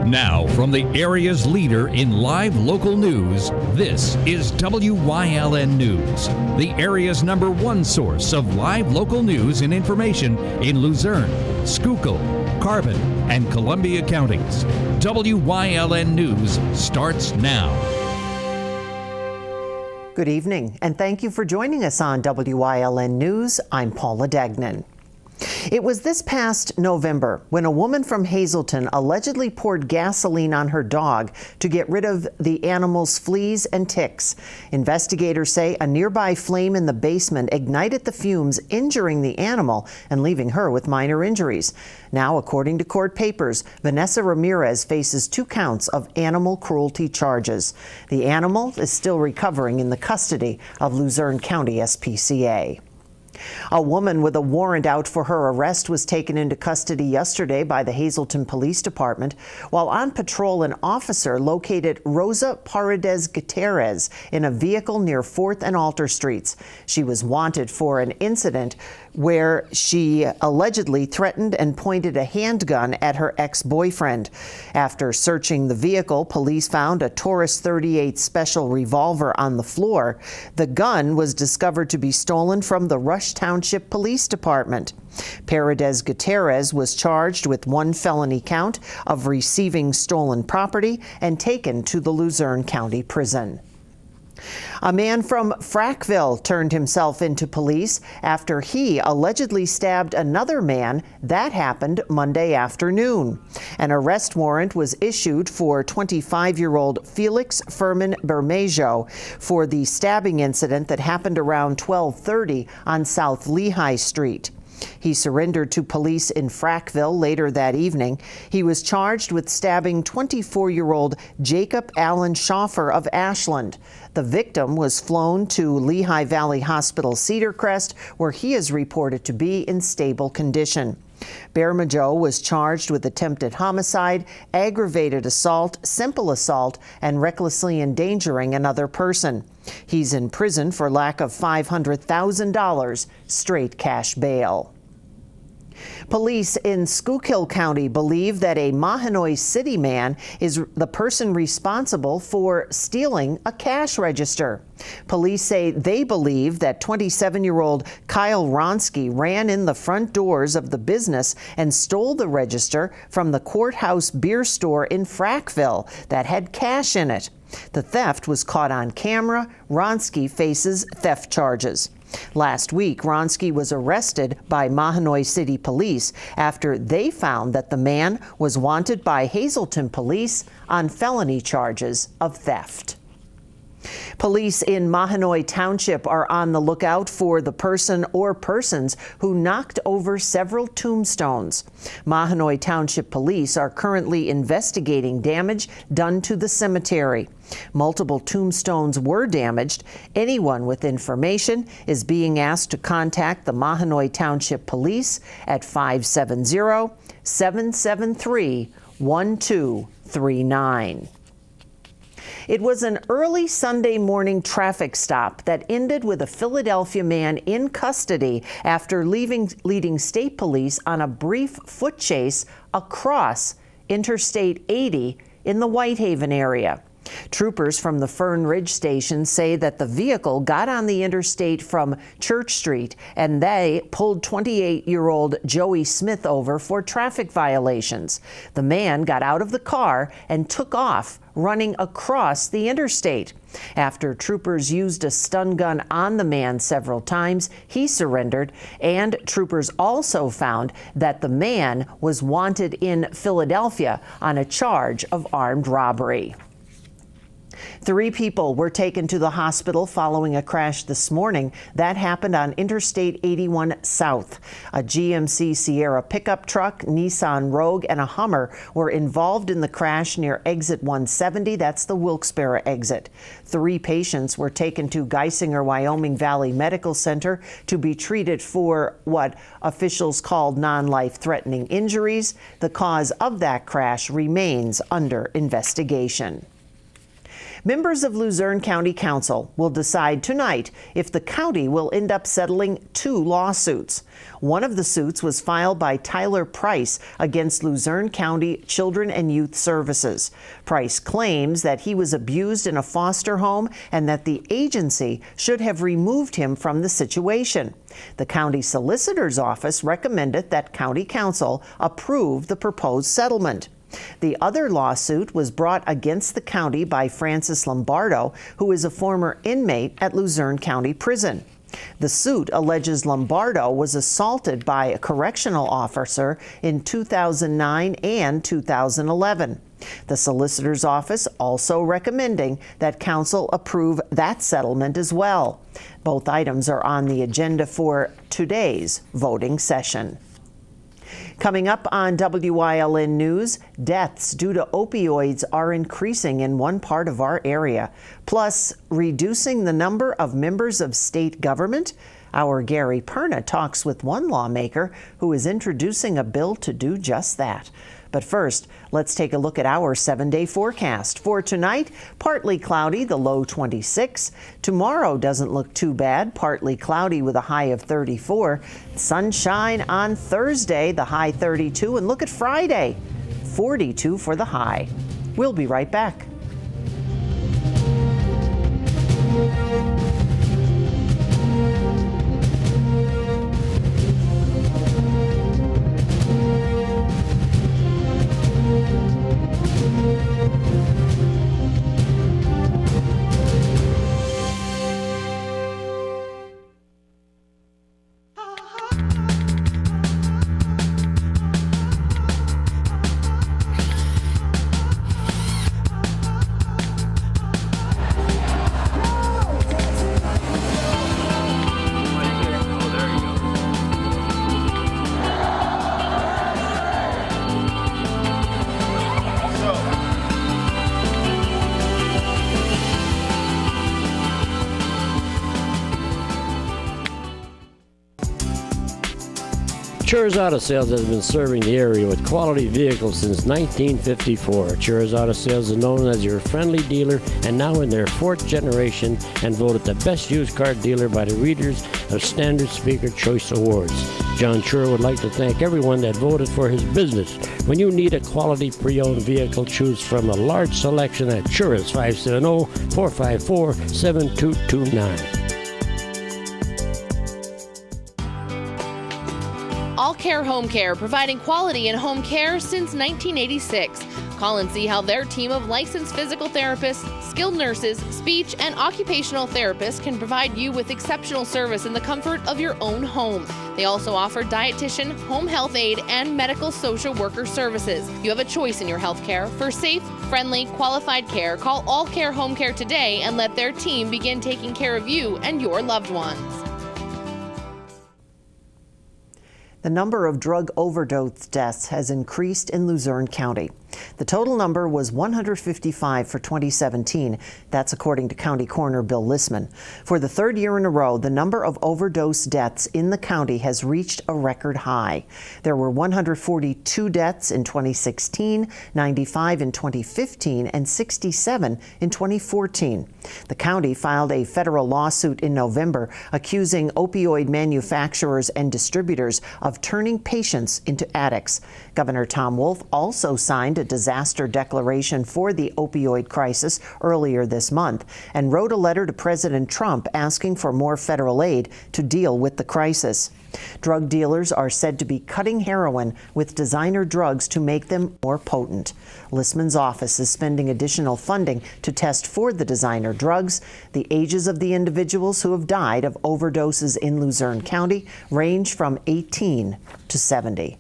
Now, from the area's leader in live local news, this is WYLN News, the area's #1 source of live local news and information in Luzerne, Schuylkill, Carbon, and Columbia counties. WYLN News starts now. Good evening, and thank you for joining us on WYLN News. I'm Paula Dagnan. It was this past November when a woman from Hazleton allegedly poured gasoline on her dog to get rid of the animal's fleas and ticks. Investigators say a nearby flame in the basement ignited the fumes, injuring the animal and leaving her with minor injuries. Now, according to court papers, Vanessa Ramirez faces 2 counts of animal cruelty charges. The animal is still recovering in the custody of Luzerne County SPCA. A woman with a warrant out for her arrest was taken into custody yesterday by the Hazleton Police Department. While on patrol, an officer located Rosa Paredes Gutierrez in a vehicle near 4th and Alter Streets. She was wanted for an incident where she allegedly threatened and pointed a handgun at her ex-boyfriend. After searching the vehicle, police found a Taurus .38 special revolver on the floor. The gun was discovered to be stolen from the Rush Township Police Department. Paredes Gutierrez was charged with 1 felony count of receiving stolen property and taken to the Luzerne County Prison. A man from Frackville turned himself into police after he allegedly stabbed another man. That happened Monday afternoon. An arrest warrant was issued for 25-year-old Felix Furman Bermejo for the stabbing incident that happened around 12:30 on South Lehigh Street. He surrendered to police in Frackville later that evening. He was charged with stabbing 24-year-old Jacob Allen Schaffer of Ashland. The victim was flown to Lehigh Valley Hospital Cedar Crest, where he is reported to be in stable condition. Bermejo was charged with attempted homicide, aggravated assault, simple assault, and recklessly endangering another person. He's in prison for lack of $500,000 straight cash bail. Police in Schuylkill County believe that a Mahanoy City man is the person responsible for stealing a cash register. Police say they believe that 27-year-old Kyle Ronsky ran in the front doors of the business and stole the register from the Courthouse Beer Store in Frackville that had cash in it. The theft was caught on camera. Ronsky faces theft charges. Last week, Ronsky was arrested by Mahanoy City Police after they found that the man was wanted by Hazleton Police on felony charges of theft. Police in Mahanoy Township are on the lookout for the person or persons who knocked over several tombstones. Mahanoy Township Police are currently investigating damage done to the cemetery. Multiple tombstones were damaged. Anyone with information is being asked to contact the Mahanoy Township Police at 570-773-1239. It was an early Sunday morning traffic stop that ended with a Philadelphia man in custody after leading state police on a brief foot chase across Interstate 80 in the Whitehaven area. Troopers from the Fern Ridge station say that the vehicle got on the interstate from Church Street and they pulled 28-year-old Joey Smith over for traffic violations. The man got out of the car and took off, running across the interstate. After troopers used a stun gun on the man several times, he surrendered, and troopers also found that the man was wanted in Philadelphia on a charge of armed robbery. 3 people were taken to the hospital following a crash this morning. That happened on Interstate 81 South. A GMC Sierra pickup truck, Nissan Rogue, and a Hummer were involved in the crash near exit 170. That's the Wilkes-Barre exit. 3 patients were taken to Geisinger, Wyoming Valley Medical Center to be treated for what officials called non-life-threatening injuries. The cause of that crash remains under investigation. Members of Luzerne County Council will decide tonight if the county will end up settling 2 lawsuits. One of the suits was filed by Tyler Price against Luzerne County Children and Youth Services. Price claims that he was abused in a foster home and that the agency should have removed him from the situation. The county solicitor's office recommended that County Council approve the proposed settlement. The other lawsuit was brought against the county by Francis Lombardo, who is a former inmate at Luzerne County Prison. The suit alleges Lombardo was assaulted by a correctional officer in 2009 and 2011. The solicitor's office also recommending that council approve that settlement as well. Both items are on the agenda for today's voting session. Coming up on WYLN News, deaths due to opioids are increasing in one part of our area. Plus, reducing the number of members of state government. Our Gary Perna talks with one lawmaker who is introducing a bill to do just that. But first, let's take a look at our 7-day forecast. For tonight, partly cloudy, the low 26. Tomorrow doesn't look too bad, partly cloudy with a high of 34. Sunshine on Thursday, the high 32. And look at Friday, 42 for the high. We'll be right back. Chur's Auto Sales has been serving the area with quality vehicles since 1954. Chur's Auto Sales is known as your friendly dealer and now in their 4th generation and voted the best used car dealer by the readers of Standard Speaker Choice Awards. John Chur would like to thank everyone that voted for his business. When you need a quality pre-owned vehicle, choose from a large selection at Chur's 570-454-7229. All Care Home Care, providing quality in home care since 1986. Call and see how their team of licensed physical therapists, skilled nurses, speech, and occupational therapists can provide you with exceptional service in the comfort of your own home. They also offer dietitian, home health aide, and medical social worker services. You have a choice in your health care. For safe, friendly, qualified care, call All Care Home Care today and let their team begin taking care of you and your loved ones. The number of drug overdose deaths has increased in Luzerne County. The total number was 155 for 2017. That's according to County Coroner Bill Lissman. For the 3rd year in a row, the number of overdose deaths in the county has reached a record high. There were 142 deaths in 2016, 95 in 2015, and 67 in 2014. The county filed a federal lawsuit in November accusing opioid manufacturers and distributors of turning patients into addicts. Governor Tom Wolf also signed a disaster declaration for the opioid crisis earlier this month and wrote a letter to President Trump asking for more federal aid to deal with the crisis. Drug dealers are said to be cutting heroin with designer drugs to make them more potent. Lissman's office is spending additional funding to test for the designer drugs. The ages of the individuals who have died of overdoses in Luzerne County range from 18 to 70.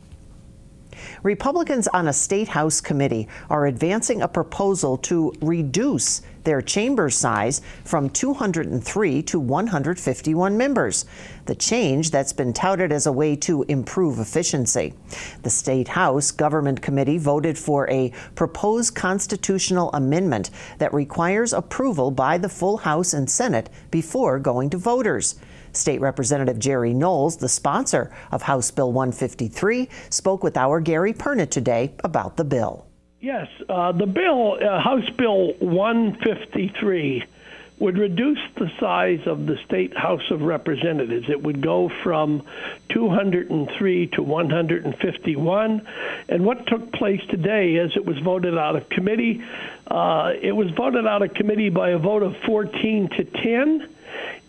Republicans on a state House committee are advancing a proposal to reduce their chamber size from 203 to 151 members. The change that's been touted as a way to improve efficiency. The State House Government Committee voted for a proposed constitutional amendment that requires approval by the full House and Senate before going to voters. State Representative Jerry Knowles, the sponsor of House Bill 153, spoke with our Gary Perna today about the bill. Yes, the bill, House Bill 153, would reduce the size of the State House of Representatives. It would go from 203 to 151. And what took place today is it was voted out of committee. It was voted out of committee by a vote of 14 to 10.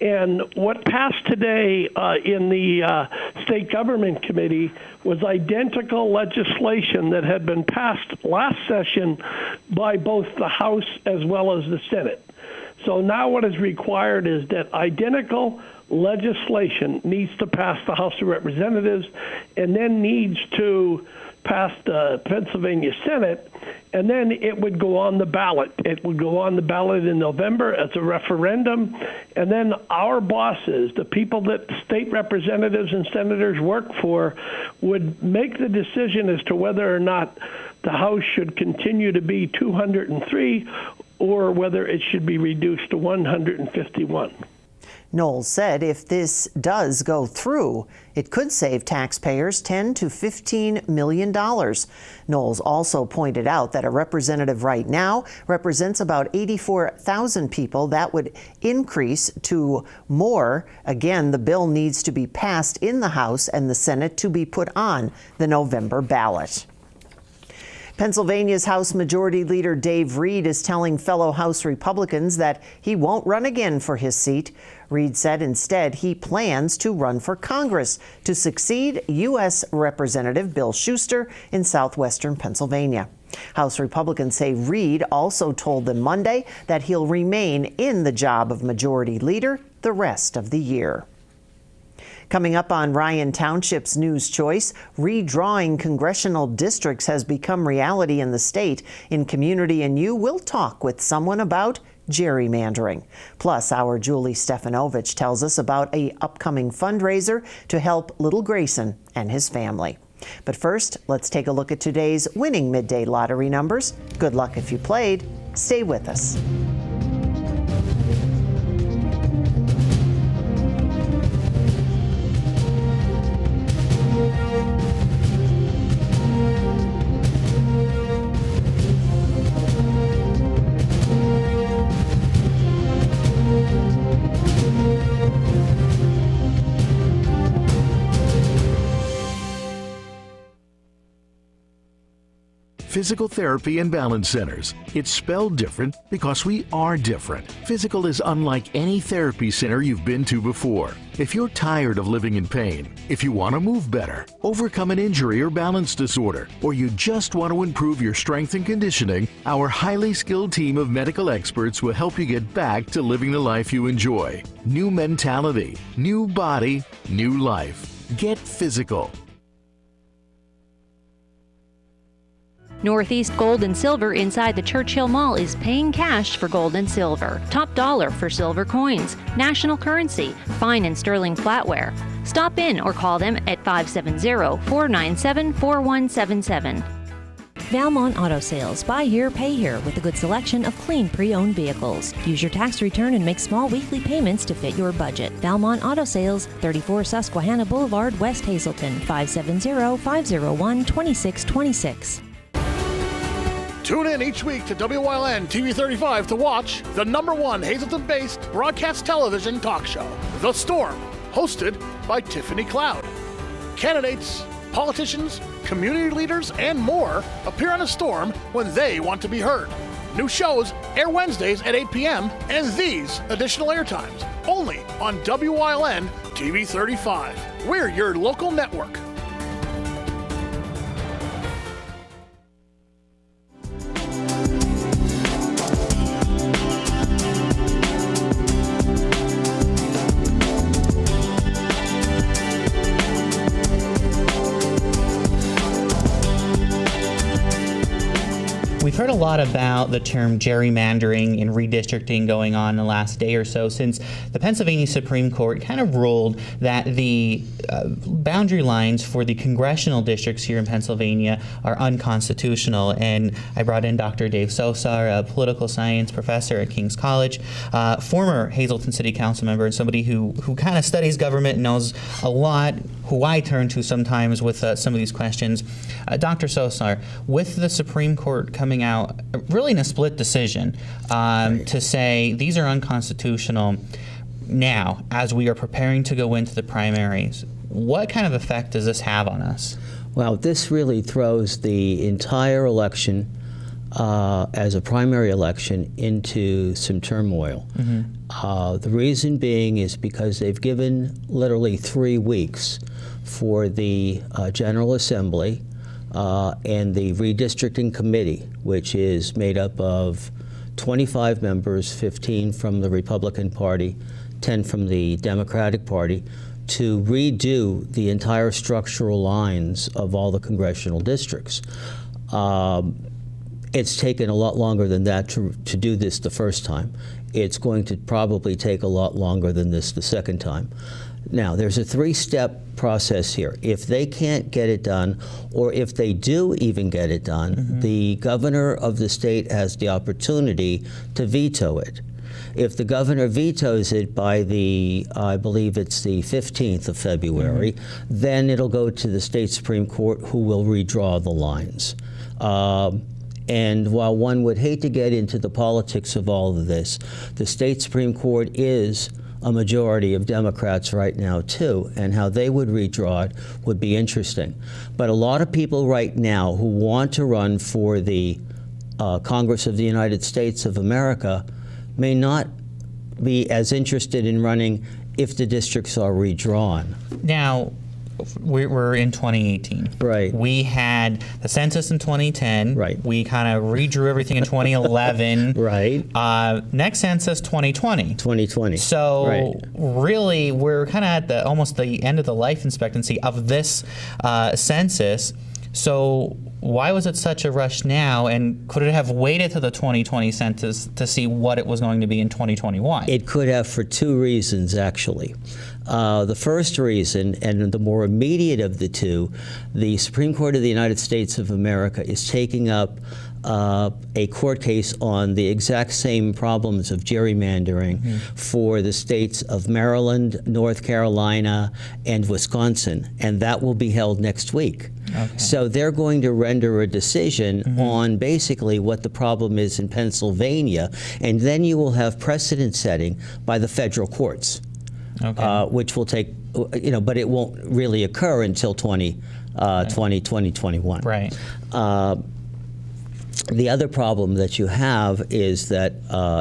And what passed today in the State Government Committee was identical legislation that had been passed last session by both the House as well as the Senate. So now what is required is that identical legislation needs to pass the House of Representatives and then needs to pass the Pennsylvania Senate, and then it would go on the ballot. It would go on the ballot in November as a referendum, and then our bosses, the people that state representatives and senators work for, would make the decision as to whether or not the House should continue to be 203 or whether it should be reduced to 151. Knowles said if this does go through, it could save taxpayers $10 to $15 million. Knowles also pointed out that a representative right now represents about 84,000 people. That would increase to more. Again, the bill needs to be passed in the House and the Senate to be put on the November ballot. Pennsylvania's House Majority Leader Dave Reed is telling fellow House Republicans that he won't run again for his seat. Reed said instead he plans to run for Congress to succeed U.S. Representative Bill Schuster in southwestern Pennsylvania. House Republicans say Reed also told them Monday that he'll remain in the job of Majority Leader the rest of the year. Coming up on Ryan Township's News Choice, redrawing congressional districts has become reality in the state. In Community and You, we'll talk with someone about gerrymandering. Plus, our Julie Stefanovich tells us about an upcoming fundraiser to help little Grayson and his family. But first, let's take a look at today's winning midday lottery numbers. Good luck if you played. Stay with us. Physical Therapy and Balance Centers. It's spelled different because we are different. Physical is unlike any therapy center you've been to before. If you're tired of living in pain, if you want to move better, overcome an injury or balance disorder, or you just want to improve your strength and conditioning, our highly skilled team of medical experts will help you get back to living the life you enjoy. New mentality, new body, new life. Get physical. Northeast Gold and Silver inside the Churchill Mall is paying cash for gold and silver. Top dollar for silver coins. National currency. Fine and sterling flatware. Stop in or call them at 570-497-4177. Valmont Auto Sales. Buy here, pay here with a good selection of clean pre-owned vehicles. Use your tax return and make small weekly payments to fit your budget. Valmont Auto Sales, 34 Susquehanna Boulevard, West Hazelton, 570-501-2626. Tune in each week to WYLN TV 35 to watch the #1 Hazleton-based broadcast television talk show, The Storm, hosted by Tiffany Cloud. Candidates, politicians, community leaders, and more appear on The Storm when they want to be heard. New shows air Wednesdays at 8 p.m. and these additional airtimes only on WYLN TV 35. We're your local network. heard a lot about the term gerrymandering and redistricting going on in the last day or so, since the Pennsylvania Supreme Court kind of ruled that the boundary lines for the congressional districts here in Pennsylvania are unconstitutional. And I brought in Dr. Dave Sosar, a political science professor at King's College, former Hazleton City Council member, and somebody who kind of studies government and knows a lot, who I turn to sometimes with some of these questions. Dr. Sosar, with the Supreme Court coming out really in a split decision to say these are unconstitutional now, as we are preparing to go into the primaries, what kind of effect does this have on us? Well, this really throws the entire election as a primary election into some turmoil. The reason being is because they've given literally 3 weeks for the General Assembly and the redistricting committee, which is made up of 25 members, 15 from the Republican Party, 10 from the Democratic Party, to redo the entire structural lines of all the congressional districts. It's taken a lot longer than that to do this the first time. It's going to probably take a lot longer than this the second time. Now, there's a 3-step process here. If they can't get it done, or if they do even get it done, the governor of the state has the opportunity to veto it. If the governor vetoes it by the, I believe it's the 15th of February, then it'll go to the state Supreme Court, who will redraw the lines. And while one would hate to get into the politics of all of this, the state Supreme Court is a majority of Democrats right now too, and how they would redraw it would be interesting. But a lot of people right now who want to run for the Congress of the United States of America may not be as interested in running if the districts are redrawn. Now, we're in 2018. Right. We had the census in 2010. Right. We kind of redrew everything in 2011. Right. Next census, 2020. 2020. So really, we're kind of at almost the end of the life expectancy of this census. So why was it such a rush now, and could it have waited to the 2020 census to see what it was going to be in 2021? It could have, for 2 reasons, actually. The first reason, and the more immediate of the two, the Supreme Court of the United States of America is taking up a court case on the exact same problems of gerrymandering for the states of Maryland, North Carolina, and Wisconsin, and that will be held next week. Okay. So they're going to render a decision on basically what the problem is in Pennsylvania, and then you will have precedent setting by the federal courts, which will take, but it won't really occur until 2021. Right. The other problem that you have is that,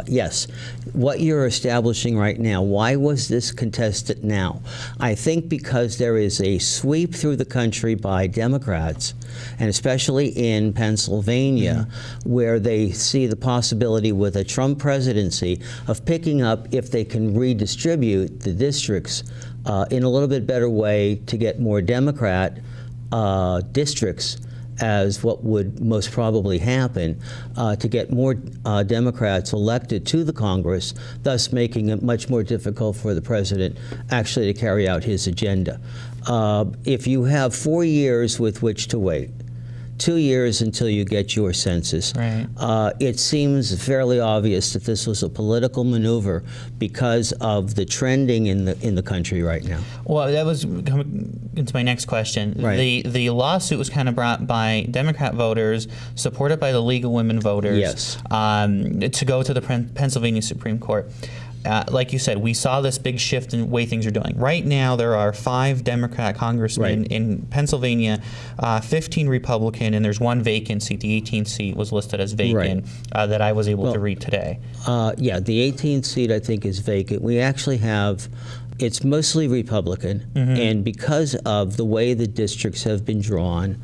yes, what you're establishing right now, why was this contested now? I think because there is a sweep through the country by Democrats, and especially in Pennsylvania, where they see the possibility with a Trump presidency of picking up, if they can redistribute the districts in a little bit better way to get more Democrat districts, as what would most probably happen, to get more Democrats elected to the Congress, thus making it much more difficult for the president actually to carry out his agenda. If you have 4 years with which to wait, 2 years until you get your census. Right. It seems fairly obvious that this was a political maneuver because of the trending in the country right now. Well, that was coming into my next question. Right. The lawsuit was kind of brought by Democrat voters, supported by the League of Women Voters, yes, to go to the Pennsylvania Supreme Court. Like you said, we saw this big shift in the way things are doing. Right now, there are 5 Democrat congressmen in Pennsylvania, 15 Republican, and there's 1 vacant seat. The 18th seat was listed as vacant that I was able to read today. Yeah, the 18th seat, I think, is vacant. We actually have, it's mostly Republican, and because of the way the districts have been drawn,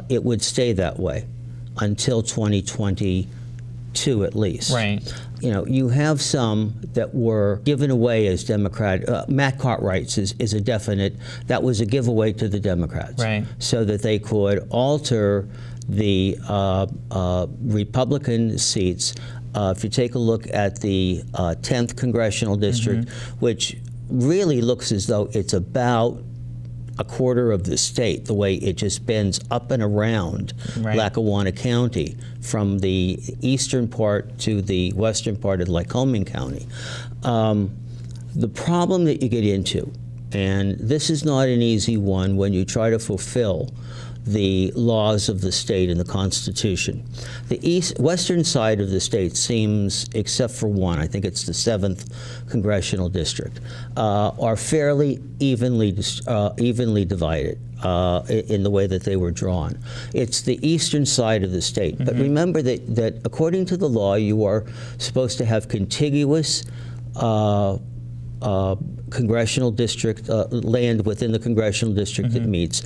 it would stay that way until 2022 at least. Right. You have some that were given away as Democrat. Matt Cartwright's is a definite, that was a giveaway to the Democrats. Right. So that they could alter the Republican seats, if you take a look at the 10th congressional district, which really looks as though it's about a quarter of the state, the way it just bends up and around Lackawanna County from the eastern part to the western part of Lycoming County. The problem that you get into, and this is not an easy one when you try to fulfill the laws of the state and the Constitution. The western side of the state seems, except for one, I think it's the 7th congressional district, are fairly evenly divided in the way that they were drawn. It's the eastern side of the state. But remember that according to the law, you are supposed to have contiguous congressional district, land within the congressional district that meets,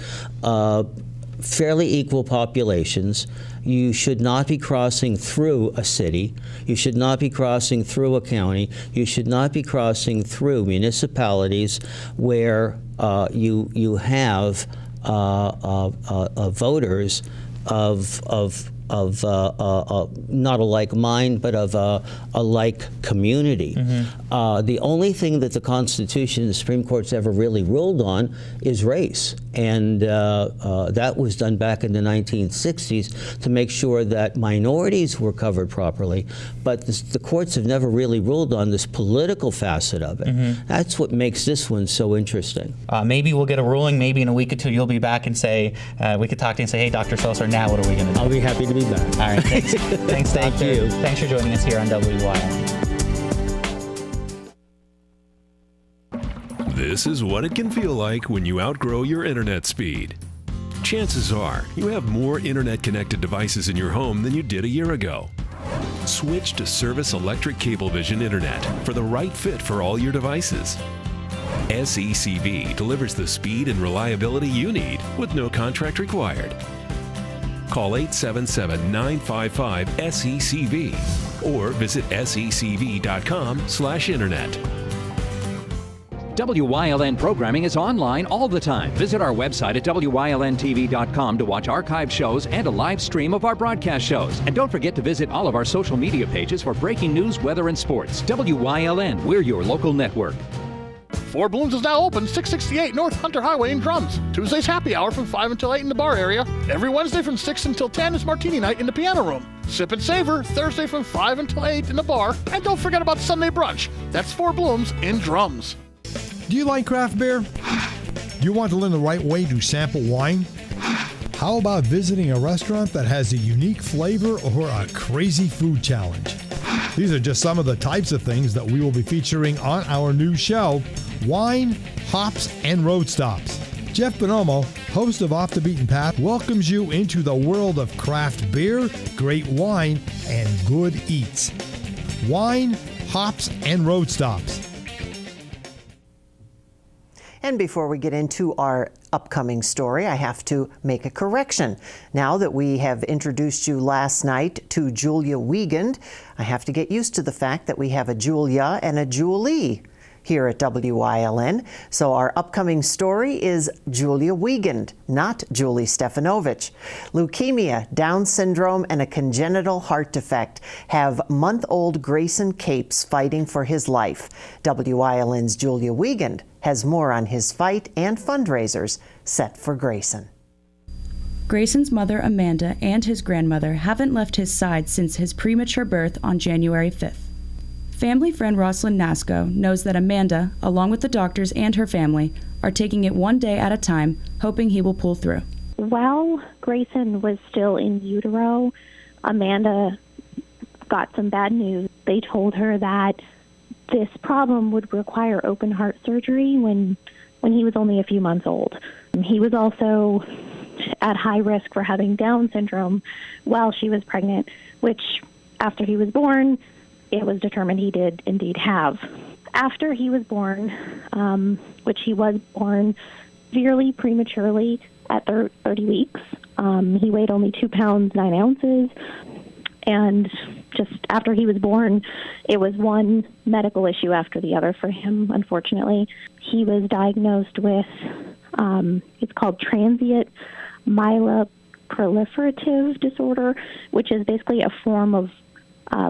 fairly equal populations. You should not be crossing through a city. You should not be crossing through a county. You should not be crossing through municipalities where you have voters of not a like mind, but of a like community. The only thing that the Constitution and the Supreme Court's ever really ruled on is race. And that was done back in the 1960s to make sure that minorities were covered properly. But the courts have never really ruled on this political facet of it. That's what makes this one so interesting. Maybe we'll get a ruling. Maybe in a week or two you'll be back and say, we could talk to you and say, hey, Dr. Sulzer, now what are we going to do? I'll be happy to be back. All right, thanks. Thanks, Thank Doctor. you. Thanks for joining us here on WYL. This is what it can feel like when you outgrow your internet speed. Chances are you have more internet-connected devices in your home than you did a year ago. Switch to Service Electric Cablevision Internet for the right fit for all your devices. SECV delivers the speed and reliability you need with no contract required. Call 877-955-SECV or visit secv.com/internet. WYLN programming is online all the time. Visit our website at WYLNTV.com to watch archived shows and a live stream of our broadcast shows. And don't forget to visit all of our social media pages for breaking news, weather, and sports. WYLN, we're your local network. Four Blooms is now open, 668 North Hunter Highway in Drums. Tuesday's happy hour from 5 until 8 in the bar area. Every Wednesday from 6 until 10 is Martini Night in the piano room. Sip and Savor, Thursday from 5 until 8 in the bar. And don't forget about Sunday brunch. That's Four Blooms in Drums. Do you like craft beer? Do you want to learn the right way to sample wine? How about visiting a restaurant that has a unique flavor or a crazy food challenge? These are just some of the types of things that we will be featuring on our new show, Wine, Hops, and Road Stops. Jeff Bonomo, host of Off the Beaten Path, welcomes you into the world of craft beer, great wine, and good eats. Wine, Hops, and Road Stops. And before we get into our upcoming story, I have to make a correction. Now that we have introduced you last night to Julia Wiegand, I have to get used to the fact that we have a Julia and a Julie here at WYLN. So our upcoming story is Julia Wiegand, not Julie Stefanovich. Leukemia, Down syndrome, and a congenital heart defect have month-old Grayson Capes fighting for his life. WYLN's Julia Wiegand has more on his fight and fundraisers set for Grayson. Grayson's mother, Amanda, and his grandmother haven't left his side since his premature birth on January 5th. Family friend Rosalind Nasco knows that Amanda, along with the doctors and her family, are taking it one day at a time, hoping he will pull through. While Grayson was still in utero, Amanda got some bad news. They told her that this problem would require open heart surgery when he was only a few months old. He was also at high risk for having Down syndrome while she was pregnant, which after he was born, it was determined he did indeed have. After he was born, which he was born severely prematurely at 30 weeks, he weighed only 2 pounds, 9 ounces. And just after he was born, it was one medical issue after the other for him, unfortunately. He was diagnosed with, it's called transient proliferative disorder, which is basically a form of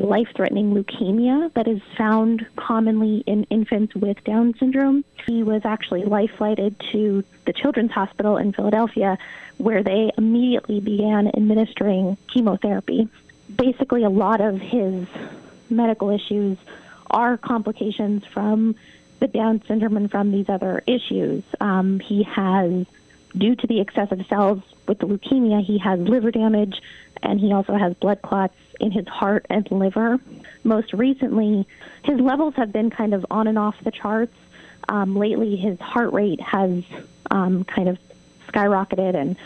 life-threatening leukemia that is found commonly in infants with Down syndrome. He was actually life-flighted to the Children's Hospital in Philadelphia, where they immediately began administering chemotherapy. Basically, a lot of his medical issues are complications from the Down syndrome and from these other issues. He has, due to the excessive cells with the leukemia, he has liver damage, and he also has blood clots in his heart and liver. Most recently, his levels have been kind of on and off the charts. Lately, his heart rate has kind of skyrocketed, and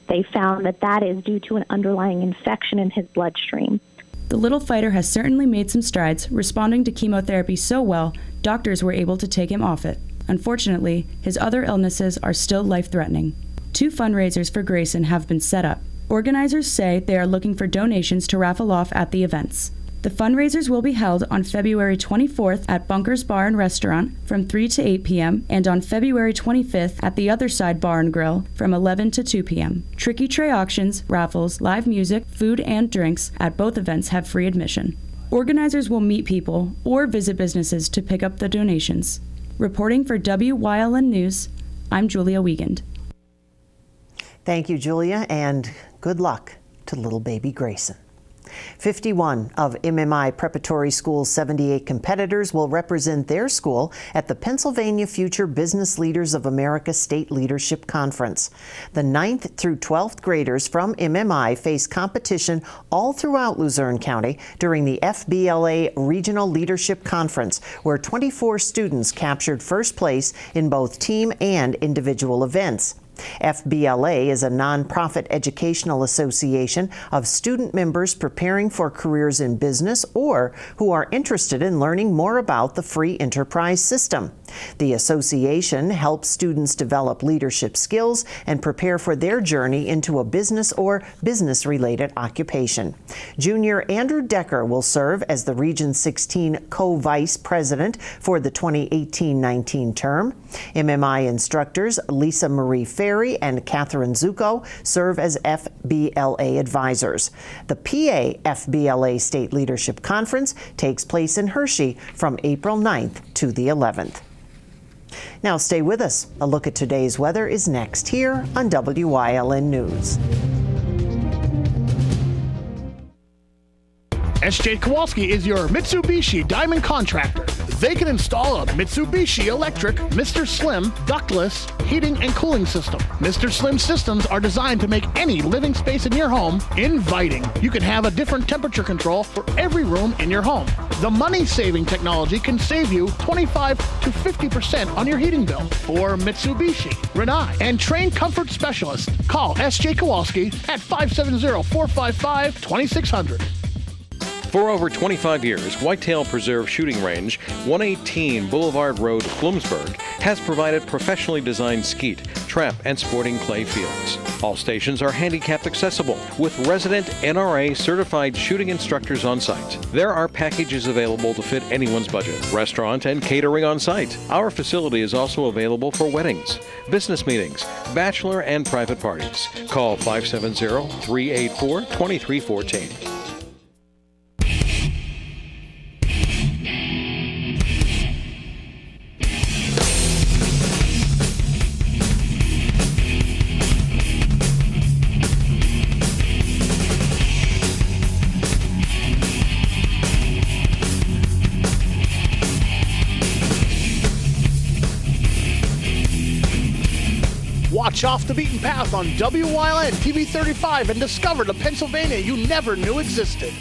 they found that is due to an underlying infection in his bloodstream. The little fighter has certainly made some strides, responding to chemotherapy so well, doctors were able to take him off it. Unfortunately, his other illnesses are still life-threatening. 2 fundraisers for Grayson have been set up. Organizers say they are looking for donations to raffle off at the events. The fundraisers will be held on February 24th at Bunker's Bar and Restaurant from 3 to 8 p.m. and on February 25th at the Other Side Bar and Grill from 11 to 2 p.m. Tricky tray auctions, raffles, live music, food, and drinks at both events have free admission. Organizers will meet people or visit businesses to pick up the donations. Reporting for WYLN News, I'm Julia Wiegand. Thank you, Julia, and good luck to little baby Grayson. 51 of MMI Preparatory School's 78 competitors will represent their school at the Pennsylvania Future Business Leaders of America State Leadership Conference. The 9th through 12th graders from MMI face competition all throughout Luzerne County during the FBLA Regional Leadership Conference, where 24 students captured first place in both team and individual events. FBLA is a nonprofit educational association of student members preparing for careers in business or who are interested in learning more about the free enterprise system. The association helps students develop leadership skills and prepare for their journey into a business or business-related occupation. Junior Andrew Decker will serve as the Region 16 co-vice president for the 2018-19 term. MMI instructors Lisa Marie Ferry and Catherine Zucco serve as FBLA advisors. The PA FBLA State Leadership Conference takes place in Hershey from April 9th to the 11th. Now stay with us. A look at today's weather is next here on WYLN News. S.J. Kowalski is your Mitsubishi Diamond Contractor. They can install a Mitsubishi electric Mr. Slim ductless heating and cooling system. Mr. Slim systems are designed to make any living space in your home inviting. You can have a different temperature control for every room in your home. The money-saving technology can save you 25 to 50% on your heating bill. For Mitsubishi, Rinnai, and trained comfort specialists, call S.J. Kowalski at 570-455-2600. For over 25 years, Whitetail Preserve Shooting Range, 118 Boulevard Road, Bloomsburg, has provided professionally designed skeet, trap, and sporting clay fields. All stations are handicapped accessible with resident NRA certified shooting instructors on site. There are packages available to fit anyone's budget, restaurant and catering on site. Our facility is also available for weddings, business meetings, bachelor and private parties. Call 570-384-2314. Watch Off the Beaten Path on WYLN TV 35 and discover the Pennsylvania you never knew existed.